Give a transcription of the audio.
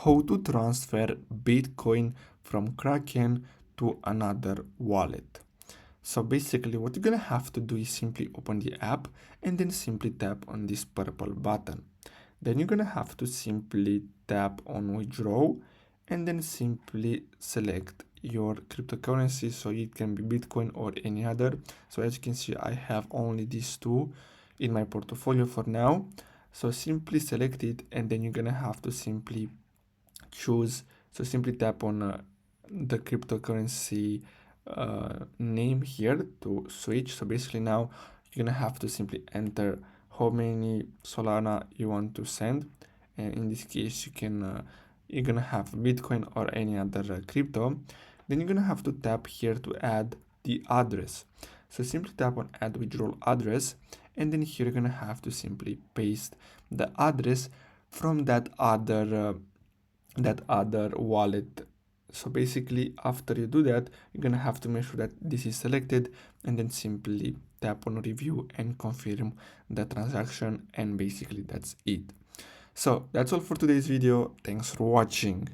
how to transfer Bitcoin from Kraken to another wallet. So basically what you're gonna have to do is simply open the app and then simply tap on this purple button. Then you're gonna have to simply tap on withdraw and then simply select your cryptocurrency, so it can be Bitcoin or any other. So as you can see, I have only these two in my portfolio for now. So simply select it and then you're gonna have to simply choose. So simply tap on the cryptocurrency name here to switch. So basically now you're gonna have to simply enter how many Solana you want to send, and in this case you can you're gonna have Bitcoin or any other crypto. Then you're gonna have to tap here to add the address. So simply tap on add withdrawal address, and then here you're gonna have to simply paste the address from that other wallet. So basically after you do that, you're gonna have to make sure that this is selected and then simply tap on review and confirm the transaction, and basically that's it. So that's all for today's video. Thanks for watching.